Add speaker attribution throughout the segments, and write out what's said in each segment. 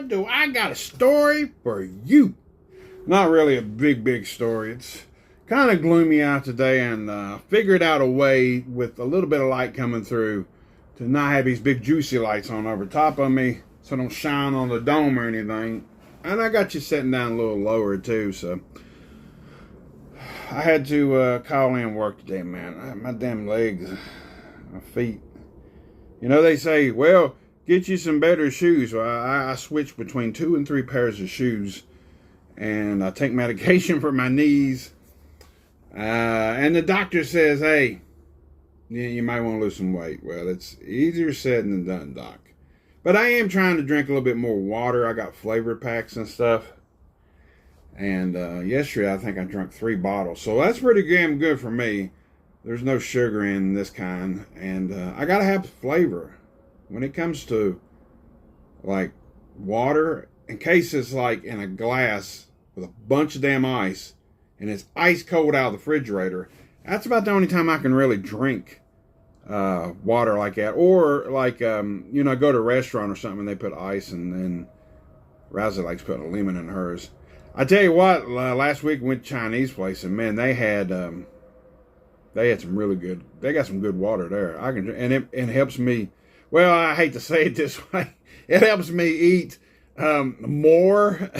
Speaker 1: do I got a story for you. Not really a big story. It's kind of gloomy out today, and figured out a way with a little bit of light coming through to not have these big juicy lights on over top of me so they don't shine on the dome or anything. And I got you sitting down a little lower too, so I had to call in work today, man. My damn legs, my feet. You know, they say, well, get you some better shoes. Well, I switch between 2 and 3 pairs of shoes, and I take medication for my knees. And the doctor says, hey, you might want to lose some weight. Well, it's easier said than done, doc. But I am trying to drink a little bit more water. I got flavored packs and stuff. And yesterday, I think I drank 3 bottles. So that's pretty damn good for me. There's no sugar in this kind. And I got to have flavor. When it comes to, like, water, in case it's, like, in a glass with a bunch of damn ice, and it's ice cold out of the refrigerator, that's about the only time I can really drink water like that. Or, like, you know, go to a restaurant or something and they put ice, and then Rousey likes putting a lemon in hers. I tell you what, last week we went to Chinese place, and man, they had some really good, they got some good water there. I can, and it helps me, well, I hate to say it this way, it helps me eat more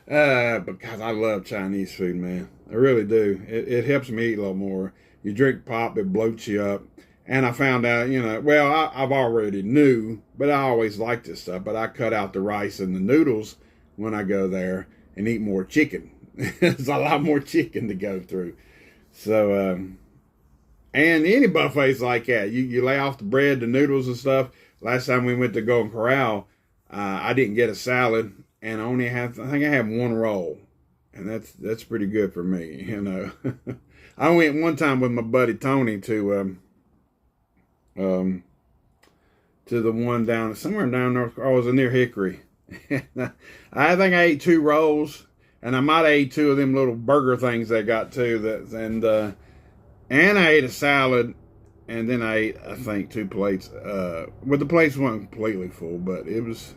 Speaker 1: because I love Chinese food, man. I really do. It helps me eat a little more. You drink pop, it bloats you up. And I found out, you know, well, I've already knew, but I always liked this stuff. But I cut out the rice and the noodles when I go there and eat more chicken. There's a lot more chicken to go through. So, and any buffets like that, you lay off the bread, the noodles and stuff. Last time we went to Golden Corral, I didn't get a salad, and I think I had 1 roll. And that's pretty good for me, you know. I went one time with my buddy Tony to the one somewhere down North. I was near Hickory. I think I ate 2 rolls, and I might have ate 2 of them little burger things they got too. And I ate a salad, and then I ate, I think, 2 plates. But the place wasn't completely full, but it was.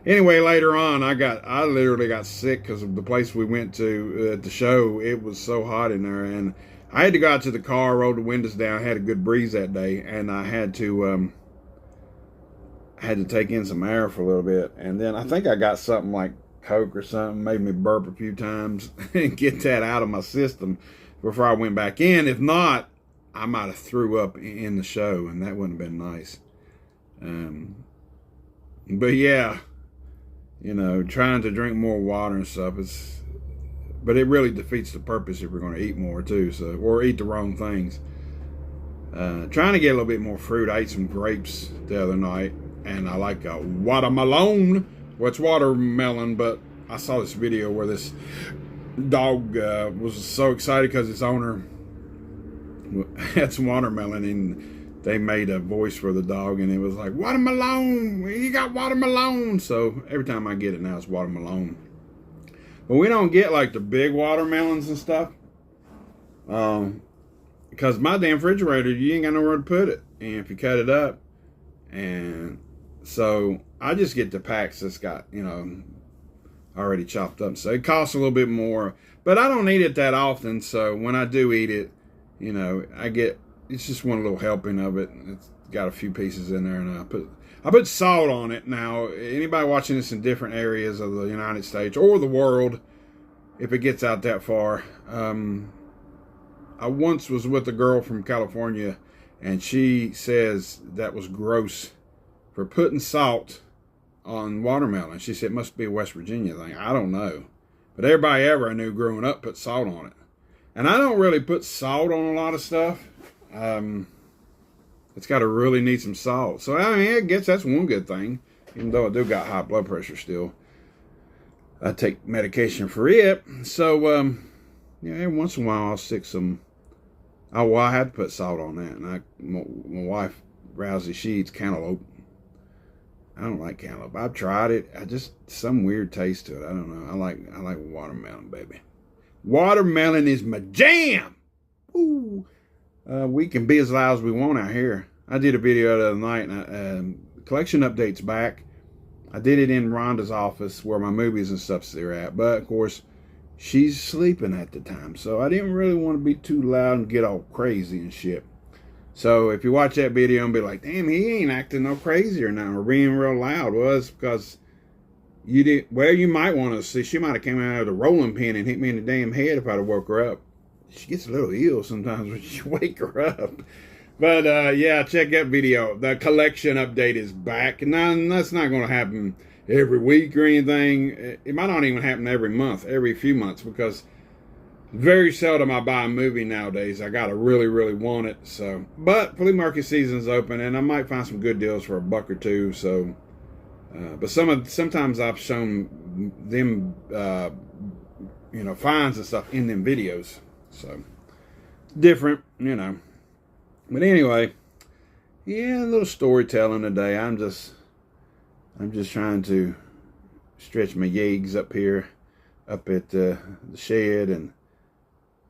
Speaker 1: Anyway, later on, I literally got sick because of the place we went to at the show. It was so hot in there, and I had to go out to the car, roll the windows down. I had a good breeze that day, and I had to take in some air for a little bit. And then I think I got something like Coke or something, made me burp a few times and get that out of my system before I went back in. If not, I might have threw up in the show, and that wouldn't have been nice. But yeah. You know, trying to drink more water and stuff, but it really defeats the purpose if we're going to eat more too, or eat the wrong things. Trying to get a little bit more fruit. I ate some grapes the other night, and I like watermelon. Well, it's watermelon, but I saw this video where this dog was so excited because its owner had some watermelon, and they made a voice for the dog, and it was like, watermelon, you got watermelon. So every time I get it now, it's watermelon. But we don't get like the big watermelons and stuff. Because my damn refrigerator, you ain't got nowhere to put it. And if you cut it up. And so I just get the packs that's got, you know, already chopped up. So it costs a little bit more. But I don't eat it that often. So when I do eat it, you know, it's just one little helping of it. It's got a few pieces in there, and I put salt on it. Now, anybody watching this in different areas of the United States or the world, if it gets out that far, I once was with a girl from California, and she says that was gross for putting salt on watermelon. She said it must be a West Virginia thing. I don't know. But everybody ever I knew growing up put salt on it. And I don't really put salt on a lot of stuff. It's got to really need some salt. So, I mean, I guess that's one good thing. Even though I do got high blood pressure still. I take medication for it. So, yeah, every once in a while I'll stick some. Oh, well, I had to put salt on that. And my wife, Rousey, she eats cantaloupe. I don't like cantaloupe. I've tried it. Some weird taste to it. I don't know. I like watermelon, baby. Watermelon is my jam. Ooh. We can be as loud as we want out here. I did a video the other night, and collection update's back. I did it in Rhonda's office where my movies and stuff are at. But, of course, she's sleeping at the time. So I didn't really want to be too loud and get all crazy and shit. So if you watch that video and be like, damn, he ain't acting no crazier now or being real loud. Well, it's because you did. Well, you might want to see. She might have came out of the rolling pin and hit me in the damn head if I'd have woke her up. She gets a little ill sometimes when you wake her up. But yeah, check that video. The collection update is back. Now, that's not going to happen every week or anything. It might not even happen every month, every few months, because very seldom I buy a movie nowadays. I gotta really, really want it. So, but flea market season's open, and I might find some good deals for $1 or $2. So, but sometimes I've shown them, you know, finds and stuff in them videos. So, different, you know. But anyway, yeah, a little storytelling today. I'm just trying to stretch my legs up here, up at the shed, and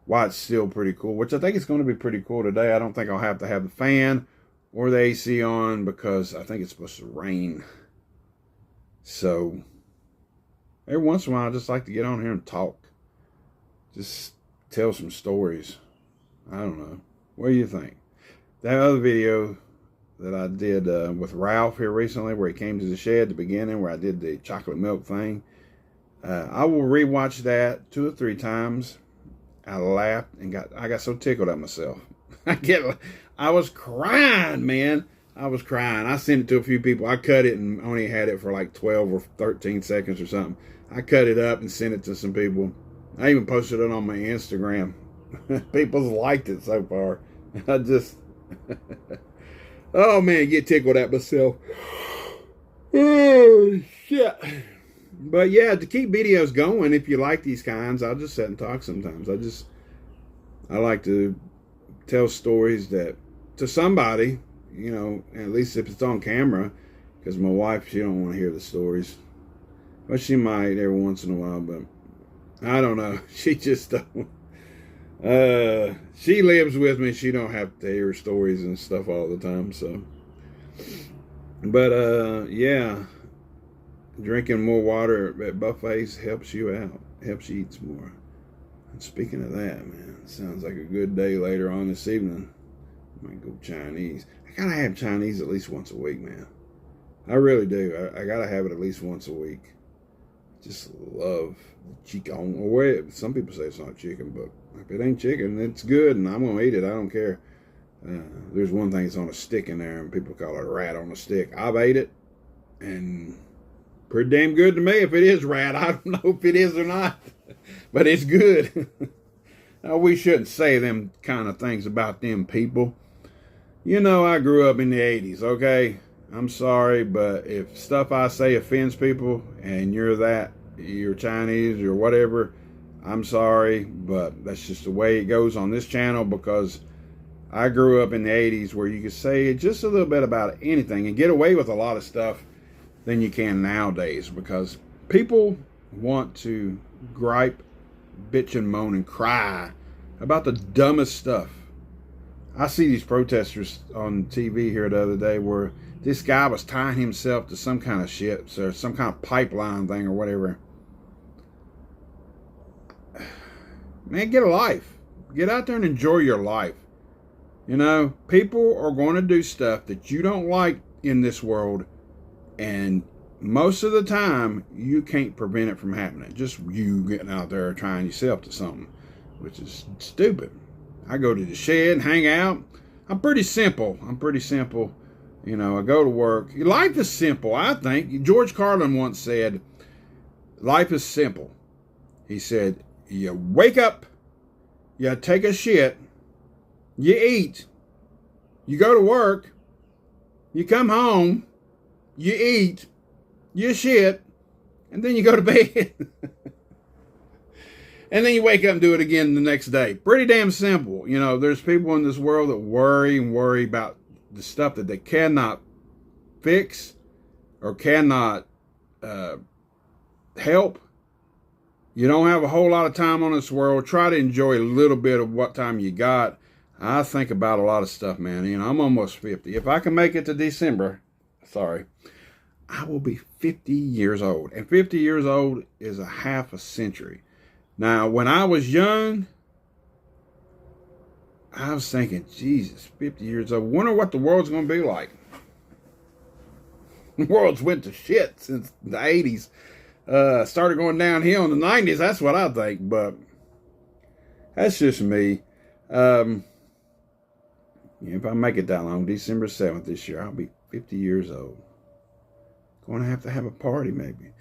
Speaker 1: why it's still pretty cool, which I think it's going to be pretty cool today. I don't think I'll have to have the fan or the AC on because I think it's supposed to rain. So every once in a while, I just like to get on here and talk. Just tell some stories. I don't know. What do you think? That other video that I did with Ralph here recently, where he came to the shed at the beginning, where I did the chocolate milk thing, I will rewatch that 2 or 3 times. I laughed and I got so tickled at myself. I was crying, man. I was crying. I sent it to a few people. I cut it and only had it for like 12 or 13 seconds or something. I cut it up and sent it to some people. I even posted it on my Instagram. People liked it so far. I just, oh man, get tickled at myself. Oh shit. But yeah, to keep videos going, if you like these kinds, I'll just sit and talk sometimes. I like to tell stories that to somebody, you know, at least if it's on camera, because my wife, she don't want to hear the stories. Well, she might every once in a while, but I don't know. She just don't. She lives with me. She don't have to hear stories and stuff all the time, so. But, yeah. Drinking more water at buffets helps you out. Helps you eat more. And speaking of that, man, sounds like a good day later on this evening. I might go Chinese. I gotta have Chinese at least once a week, man. I really do. I gotta have it at least once a week. Just love chicken. Or some people say it's not chicken, but if it ain't chicken, it's good, and I'm gonna eat it. I don't care. There's one thing that's on a stick in there, and people call it a rat on a stick. I've ate it, and pretty damn good to me. If it is rat, I don't know if it is or not, but it's good. Now, we shouldn't say them kind of things about them people. You know, I grew up in the 80s, okay? I'm sorry, but if stuff I say offends people and you're Chinese or whatever, I'm sorry, but that's just the way it goes on this channel, because I grew up in the 80s where you could say just a little bit about anything and get away with a lot of stuff than you can nowadays, because people want to gripe, bitch and moan and cry about the dumbest stuff. I see these protesters on TV here the other day where this guy was tying himself to some kind of shit, or some kind of pipeline thing or whatever. Man, get a life. Get out there and enjoy your life. You know, people are going to do stuff that you don't like in this world, and most of the time, you can't prevent it from happening. Just you getting out there trying yourself to something, which is stupid. I go to the shed and hang out. I'm pretty simple. You know, I go to work. Life is simple, I think. George Carlin once said, life is simple. He said, you wake up, you take a shit, you eat, you go to work, you come home, you eat, you shit, and then you go to bed. And then you wake up and do it again the next day. Pretty damn simple. You know, there's people in this world that worry about the stuff that they cannot fix or cannot help. You don't have a whole lot of time on this world. Try to enjoy a little bit of what time you got. I think about a lot of stuff, man. You know, I'm almost 50. If I can make it to December, sorry, I will be 50 years old. And 50 years old is a half a century. Now, when I was young, I was thinking, Jesus, 50 years old. Wonder what the world's going to be like. The world's went to shit since the 80s. Started going downhill in the 90s. That's what I think. But that's just me. If I make it that long, December 7th this year, I'll be 50 years old. Going to have a party maybe.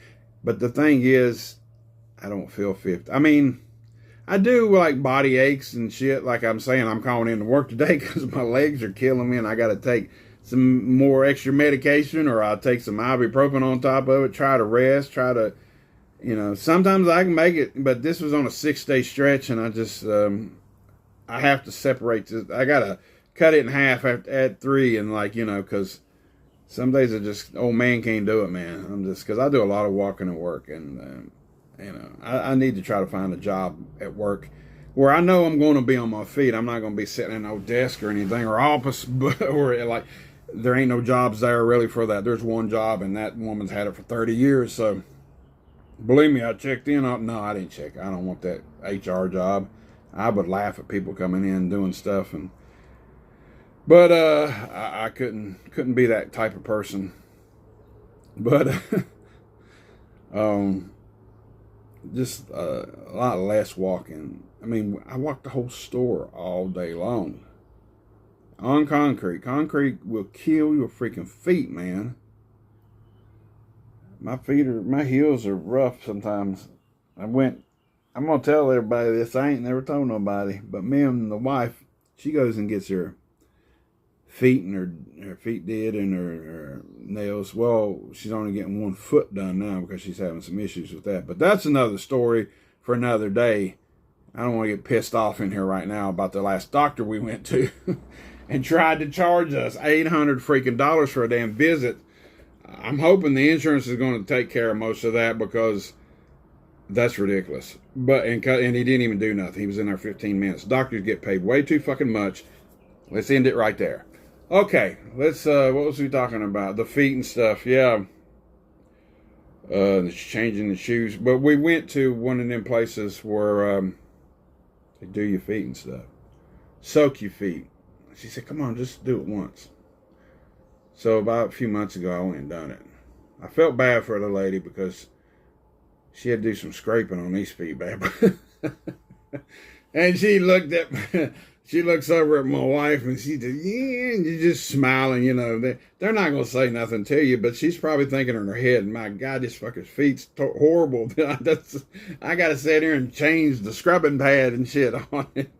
Speaker 1: But the thing is, I don't feel 50. I mean, I do like body aches and shit. Like I'm saying, I'm calling in to work today because my legs are killing me and I got to take some more extra medication, or I'll take some ibuprofen on top of it, try to rest, try to, sometimes I can make it, but this was on a 6-day stretch and I just, I have to separate this. I got to cut it in half at 3 and because some days old man can't do it, man. Because I do a lot of walking at work and, I need to try to find a job at work where I know I'm going to be on my feet. I'm not going to be sitting in no desk or anything or office, or there ain't no jobs there really for that. There's one job and that woman's had it for 30 years. So believe me, I checked in. No, I didn't check. I don't want that HR job. I would laugh at people coming in and doing stuff, but I couldn't be that type of person. But just a lot less walking. I mean, I walked the whole store all day long on concrete. Concrete will kill your freaking feet, man. My heels are rough sometimes. I'm gonna tell everybody this. I ain't never told nobody, but me and the wife, she goes and gets her feet and her feet did and her nails. Well, she's only getting one foot done now because she's having some issues with that. But that's another story for another day. I don't want to get pissed off in here right now about the last doctor we went to and tried to charge us $800 freaking dollars for a damn visit. I'm hoping the insurance is going to take care of most of that because that's ridiculous. But and he didn't even do nothing. He was in there 15 minutes. Doctors get paid way too fucking much. Let's end it right there. Okay, let's, what was we talking about? The feet and stuff, yeah. Changing the shoes. But we went to one of them places where they do your feet and stuff. Soak your feet. She said, come on, just do it once. So about a few months ago, I went and done it. I felt bad for the lady because she had to do some scraping on these feet, babe. And she looks over at my wife and she said, yeah, and you're just smiling, They're not going to say nothing to you, but she's probably thinking in her head, my God, this fucker's feet's horrible. I got to sit here and change the scrubbing pad and shit on it.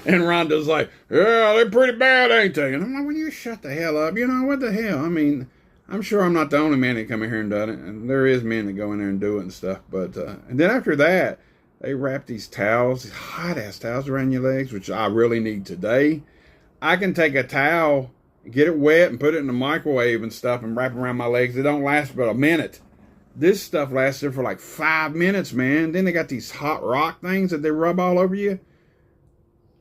Speaker 1: And Rhonda's like, yeah, they're pretty bad, ain't they? And I'm like, well, you shut the hell up. What the hell? I mean, I'm sure I'm not the only man that come in here and done it. And there is men that go in there and do it and stuff. But, and then after that, they wrap these towels, these hot-ass towels around your legs, which I really need today. I can take a towel, get it wet, and put it in the microwave and stuff and wrap it around my legs. It don't last but a minute. This stuff lasted for like 5 minutes, man. Then they got these hot rock things that they rub all over you.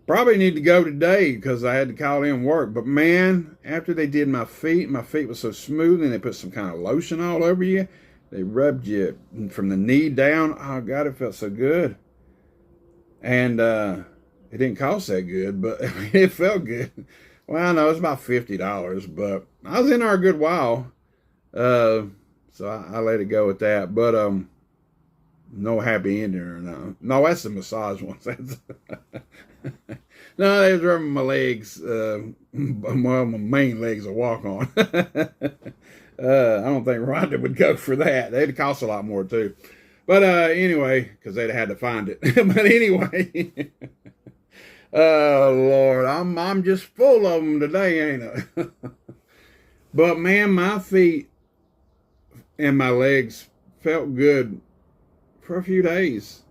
Speaker 1: Probably need to go today because I had to call in work. But, man, after they did my feet was so smooth, and they put some kind of lotion all over you. They rubbed you from the knee down. Oh, God, it felt so good. And it didn't cost that good, but it felt good. Well, no, it was about $50, but I was in there a good while. So I let it go with that. But no happy ending or no. No, that's the massage ones. No, they was rubbing my legs. Well, my main legs I walk on. I don't think Rhonda would go for that. They'd cost a lot more too. But anyway, because they'd had to find it. But anyway, oh Lord, I'm just full of them today, ain't I? But man, my feet and my legs felt good for a few days,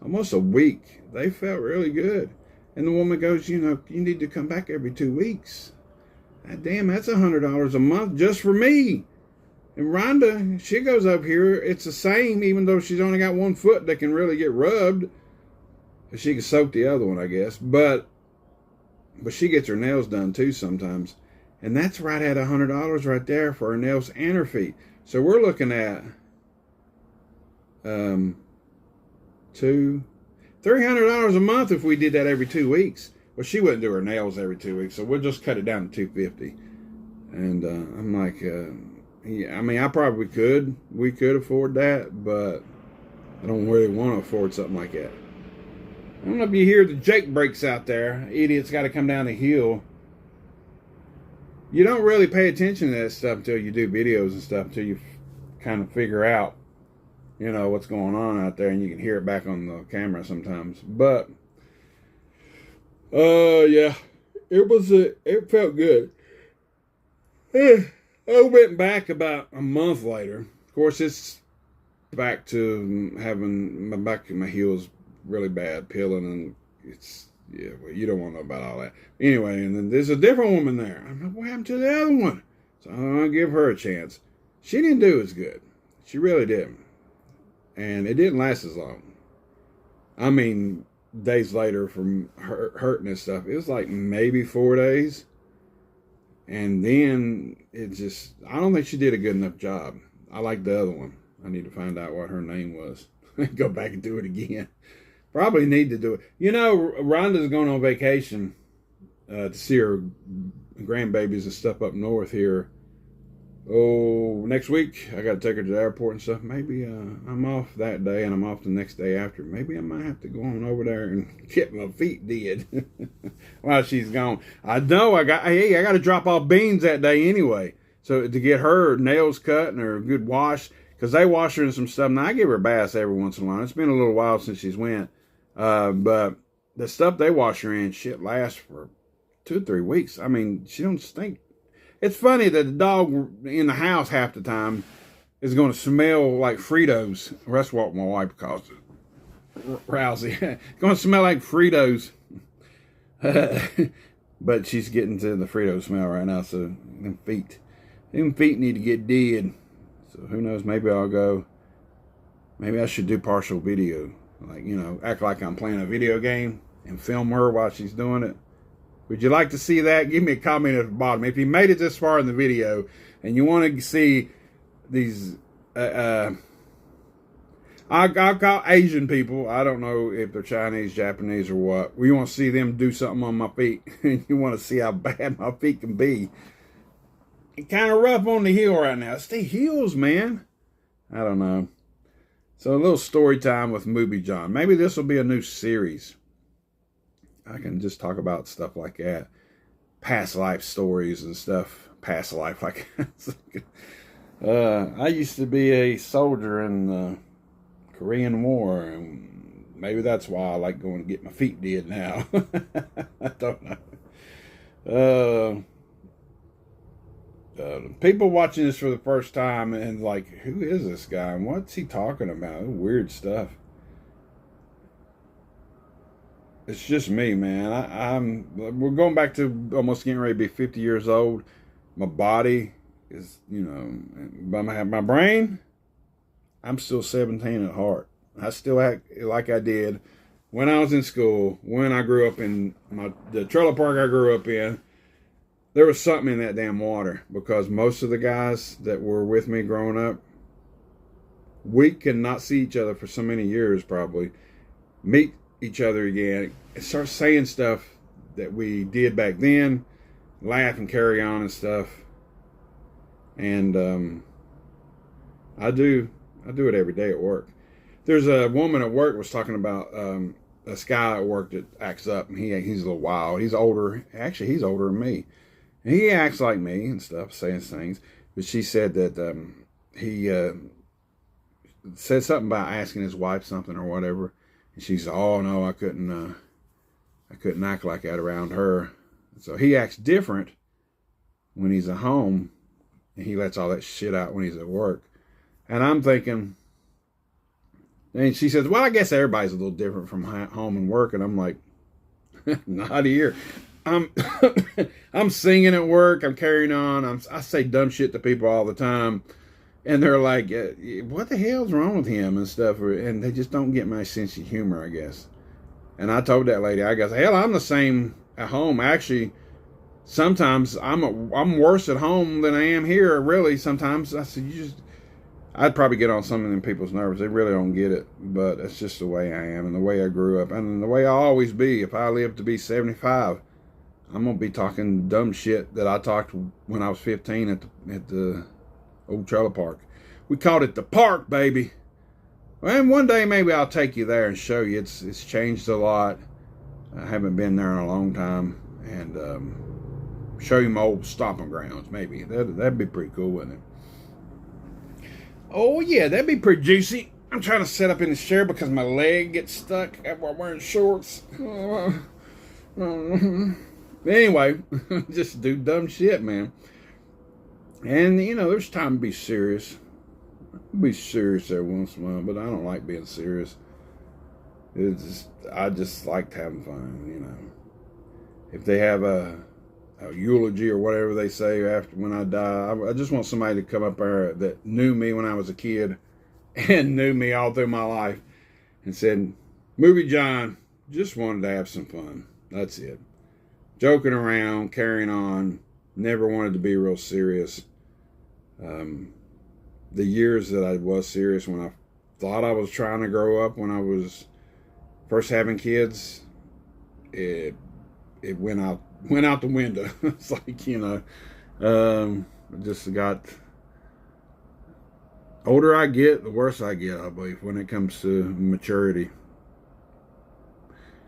Speaker 1: almost a week. They felt really good. And the woman goes, you need to come back every 2 weeks. God damn, that's $100 a month just for me. And Rhonda, she goes up here. It's the same, even though she's only got one foot that can really get rubbed. She can soak the other one, I guess. But she gets her nails done too sometimes. And that's right at $100 right there for her nails and her feet. So we're looking at $300 a month if we did that every 2 weeks. Well, she wouldn't do her nails every 2 weeks, so we'll just cut it down to $250. And I'm like, yeah, I mean, I probably could. We could afford that, but I don't really want to afford something like that. I don't know if you hear the Jake breaks out there. Idiots got to come down the hill. You don't really pay attention to that stuff until you do videos and stuff, until you kind of figure out, you know, what's going on out there, and you can hear it back on the camera sometimes. But, yeah, it felt good. I went back about a month later. Of course, it's back to having my back and my heels really bad, peeling, and it's, yeah, well, you don't want to know about all that. Anyway, and then there's a different woman there. I'm like, what happened to the other one? So I'm going to give her a chance. She didn't do as good. She really didn't. And it didn't last as long. I mean, days later from hurting and stuff, it was like maybe 4 days. And then it just, I don't think she did a good enough job. I like the other one. I need to find out what her name was. Go back and do it again. Probably need to do it. You know, Rhonda's going on vacation to see her grandbabies and stuff up north here. Oh, next week. I got to take her to the airport and stuff. Maybe I'm off that day and I'm off the next day after. Maybe I might have to go on over there and get my feet did while she's gone. I know I got to drop off beans that day anyway. So to get her nails cut and her good wash, because they wash her in some stuff. Now I give her a bath every once in a while. It's been a little while since she's went. But the stuff they wash her in, shit lasts for 2 or 3 weeks. I mean, she don't stink. It's funny that the dog in the house half the time is going to smell like Fritos. That's what my wife calls it. Rousey. It's going to smell like Fritos. But she's getting to the Frito smell right now, so them feet need to get dead. So who knows, maybe I'll go, maybe I should do partial video. Like, you know, act like I'm playing a video game and film her while she's doing it. Would you like to see that? Give me a comment at the bottom. If you made it this far in the video and you want to see these, I'll call Asian people. I don't know if they're Chinese, Japanese, or what. We want to see them do something on my feet. And you want to see how bad my feet can be. It's kind of rough on the heel right now. It's the heels, man. I don't know. So a little story time with MovieJohn. Maybe this will be a new series. I can just talk about stuff like that. Past life stories and stuff. Past life. Like I used to be a soldier in the Korean War. And maybe that's why I like going to get my feet did now. I don't know. People watching this for the first time and like, who is this guy? And what's he talking about? Weird stuff. It's just me, man. We're going back to almost getting ready to be 50 years old. My body is, you know, but my brain, I'm still 17 at heart. I still act like I did when I was in school, when I grew up in the trailer park I grew up in. There was something in that damn water, because most of the guys that were with me growing up, we could not see each other for so many years, probably meet each other again and start saying stuff that we did back then, laugh and carry on and stuff. And I do it every day at work. There's a woman at work was talking about this guy at work that acts up, and he's a little wild. He's older. Actually, he's older than me. And he acts like me and stuff, saying things. But she said that he said something about asking his wife something or whatever. And she said, "Oh no, I couldn't act like that around her." So he acts different when he's at home, and he lets all that shit out when he's at work. And I'm thinking, and she says, "Well, I guess everybody's a little different from home and work." And I'm like, not here. I'm singing at work. I'm carrying on. I say dumb shit to people all the time. And they're like, what the hell's wrong with him and stuff? And they just don't get my sense of humor, I guess. And I told that lady, I guess, hell, I'm the same at home. Actually, sometimes I'm worse at home than I am here. Really, sometimes I said I'd probably get on some of them people's nerves. They really don't get it, but it's just the way I am and the way I grew up and the way I'll always be. If I live to be 75, I'm gonna be talking dumb shit that I talked when I was 15 at the old trailer park. We called it the park, baby. And one day maybe I'll take you there and show you. It's changed a lot. I haven't been there in a long time, and show you my old stomping grounds. Maybe that'd be pretty cool, wouldn't it? Oh yeah, that'd be pretty juicy. I'm trying to set up in this chair because my leg gets stuck while wearing shorts. Anyway, just do dumb shit, man. And you know, there's time to be serious. Be serious every once in a while, but I don't like being serious. I just like having fun, you know. If they have a eulogy or whatever they say after when I die, I just want somebody to come up there that knew me when I was a kid and knew me all through my life and said, MovieJohn just wanted to have some fun. That's it. Joking around, carrying on, never wanted to be real serious. The years that I was serious, when I thought I was trying to grow up, when I was first having kids, it went out the window. It's like, you know, just got older I get, the worse I get, I believe, when it comes to maturity.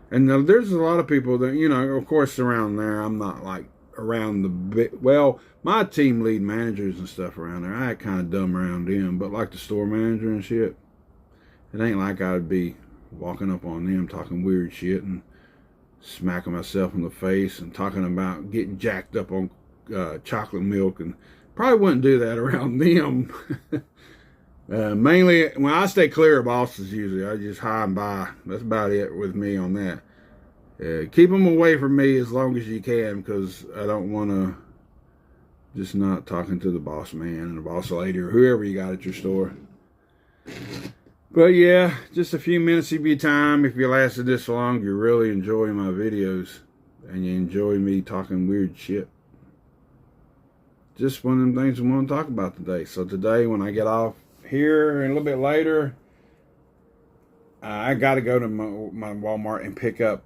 Speaker 1: And there's a lot of people that, you know, of course, around there, I'm not like around the bit. Well, my team lead managers and stuff around there, I kind of dumb around them, but like the store manager and shit, it ain't like I'd be walking up on them talking weird shit and smacking myself in the face and talking about getting jacked up on chocolate milk, and probably wouldn't do that around them. Mainly when I stay clear of bosses, usually I just hide and by. That's about it with me on that. Keep them away from me as long as you can, because I don't want to just not talking to the boss man and the boss lady or whoever you got at your store. But yeah, just a few minutes of your time. If you lasted this long, you really enjoy my videos and you enjoy me talking weird shit. Just one of them things we want to talk about today. So today, when I get off here and a little bit later, I got to go to my Walmart and pick up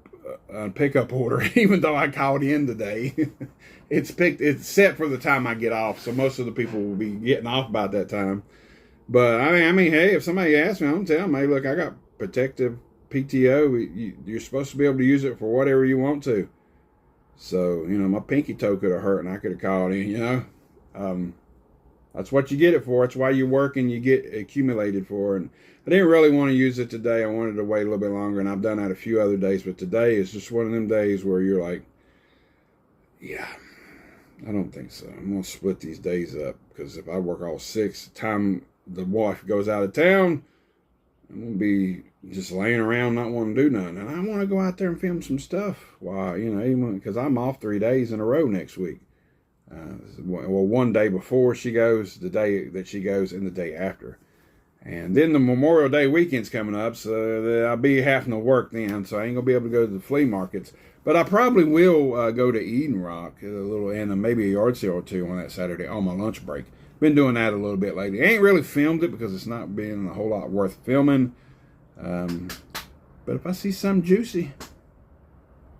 Speaker 1: a pickup order. Even though I called in today, it's set for the time I get off. So most of the people will be getting off about that time. But I mean, hey, if somebody asks me, I'm telling them, hey, look, I got protective PTO. You're supposed to be able to use it for whatever you want to. So, you know, my pinky toe could have hurt and I could have called in, you know. That's what you get it for. It's why you work and you get accumulated for. And I didn't really want to use it today. I wanted to wait a little bit longer, and I've done that a few other days. But today is just one of them days where you're like, yeah, I don't think so. I'm going to split these days up, because if I work all 6, the time the wife goes out of town, I'm going to be just laying around not wanting to do nothing. And I want to go out there and film some stuff. Why, you know, even because I'm off 3 days in a row next week. Well, one day before she goes, the day that she goes, and the day after. And then the Memorial Day weekend's coming up, so I'll be having to work then, so I ain't going to be able to go to the flea markets. But I probably will go to Eden Rock and maybe a yard sale or two on that Saturday on my lunch break. Been doing that a little bit lately. I ain't really filmed it because it's not been a whole lot worth filming. But if I see something juicy,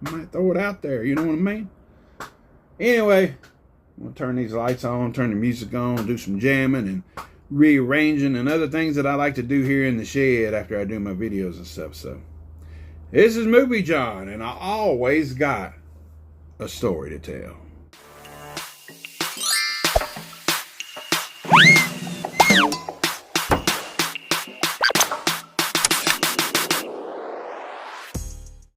Speaker 1: I might throw it out there, you know what I mean? Anyway, I'm going to turn these lights on, turn the music on, do some jamming and rearranging and other things that I like to do here in the shed after I do my videos and stuff. So, this is MovieJohn, and I always got a story to tell.